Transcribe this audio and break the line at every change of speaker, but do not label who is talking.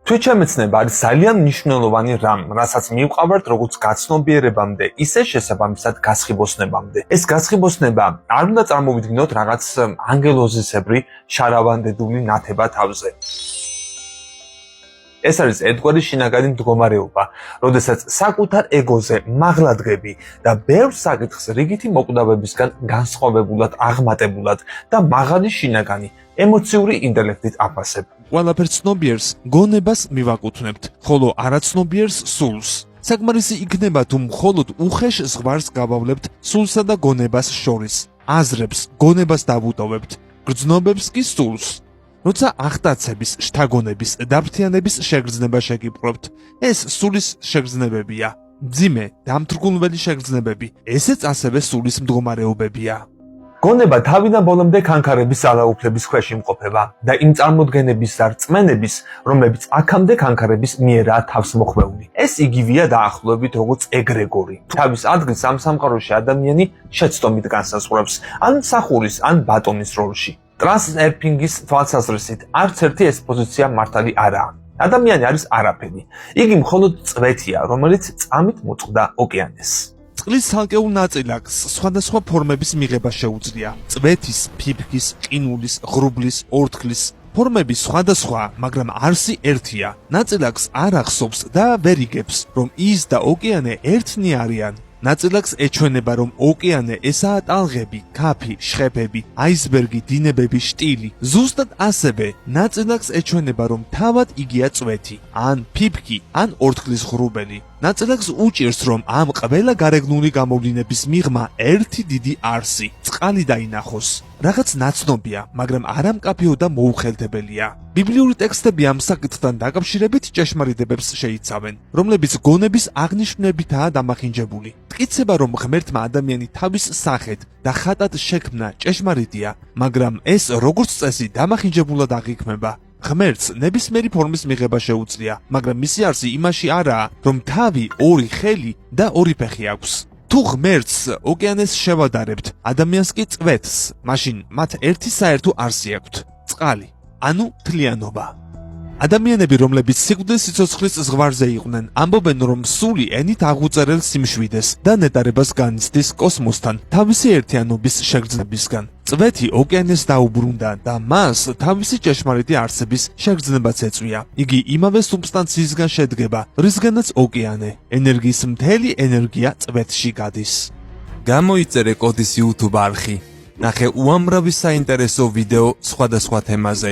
თვითშემეცნება არის ძალიან მნიშვნელოვანი რამ, რასაც მივყავართ როგორც გაცნობიერებამდე, ისე შესაბამისად გასხიბოსნებამდე. ეს გასხიბოსნება არ უნდა წარმოვიდგინოთ რაღაც ანგელოზისებრი შარავანდედული ნათება თავზე. ეს არის ერთგვარი შინაგანი მდგომარეობა, როდესაც საკუთარ ეგოზე მაღლა დგები და ბევრ საკითხს რიგითი მოკვდავებისგან განსხვავებულად აღმატებულად და მაღალი შინაგანი ემოციური ინტელექტით აფასებ.
ყველაფერ ცნობიერს გონებას მივაკუთვნებთ, ხოლო არაცნობიერს სულს. საკმარისი იქნება თუ მხოლოდ უხეშ ზღვარს გავავლებთ სულსა და გონებას შორის. აზრებს, გონებას დავუტოვებთ, გრძნობებს კი სულს. როცა ახტაცების, შთაგონების, დაფრთიანების შეგრძნება შეგიპყრობთ, ეს სულის შეგრძნებებია. მძიმე, დამთრგუნველი შეგრძნებები, ესეც ასევე სულის მდგომარეობებია.
გონება თავიდან ბოლომდე ქანქარების ძალაუფლების ქვეშ იმყოფება და იმ წარმოდგენების და რწმენების, რომლებიც აქამდე ქანქარების მიერაა თავს მოხვეული. ეს იგივეა დაახლოებით როგორც ეგრეგორი. თავის ადგილს ამ სამყაროში ადამიანი შეცდომით განსაზღვრებს, ან მსახურის, ან ბატონის როლში. ტრანსერფინგის თვალსაზრისით არც ერთი ეს პოზიცია მართალი არაა. ადამიანი არის არაფერი. იგი მხოლოდ წვეთია, რომელიც წამით მოწყდა ოკეანეს.
წყლის ცალკეულ ნაწილაკს სხვადასხვა ფორმების მიღება შეუძლია. წვეთის, ფიფქის, ყინულის, ღრუბლის, ორთქლის. ფორმები სხვადასხვა, მაგრამ არსი ერთია. ნაწილაკს არ ახსოვს და ვერ იგებს, რომ ის და ოკეანე ერთნი არიან. ნაწილაკს ეჩვენება, რომ ოკეანე ესაა ტალღები, ქაფი, შხეფები, აისბერგი, დინებები, შტილი. ზუსტად ასევე, ნაწილაკს ეჩვენება, რომ თავად იგია წვეთი, ან ფიფქი, ან ორთქლის ღრუბელი. ნაწილაკს უჭირს, რომ ამ ყველა გარეგნული გამოვლინების მიღმა ერთი დიდი არსი, წყალი დაინახოს. რაღაც ნაცნობია, მაგრამ არამკაფიო და მოუხელთებელია. ბიბლიური ტექსტები ამ საკითხთან დაკავშირებით ჭეშმარიტებებს შეიცავენ, რომლებიც გონების აღნიშვნებითაა დამახინჯებული. მტკიცება, რომ ღმერთმა ადამიანი თავის სახედ და ხატად შექმნა, ჭეშმარიტია, მაგრამ ეს როგორც წესი დამახინჯებულად აღიქმება. ღმერთს ნებისმიერი ფორმის მიღება შეუძლია, მაგრამ მისი არსი იმაში არაა, რომ თავი, ორი ხელი და ორი ფეხი აქვს. თუ ღმერთს ოკეანეს შევადარებთ, ადამიანს კი წვეთს, მაშინ მათ ერთი საერთო არსი აქვთ, წყალი, ანუ თლიანობა. ადამიანები, რომლებიც სიკვდილის სიცოცხლის ზღვარზე იყვნენ, ამბობენ, რომ სული ენით აღუწერელ სიმშვიდეს და ნეტარებას განიცდის კოსმოსთან, თავისი ერთიანობის შეგრძნებისგან. წვეთი ოკეანეს დაუბრუნდა და მას თავისი ჭეშმარიტი არსების შეგრძნებაც ეწვია. იგი იმავე სუბსტანციისგან შედგება, რისგანაც ოკეანე. ენერგიის მთელი ენერგია წვეთში გადის.
გამოიწერე კოდის YouTube არხი. ნახე უამრავი საინტერესო ვიდეო სხვადასხვა თემაზე.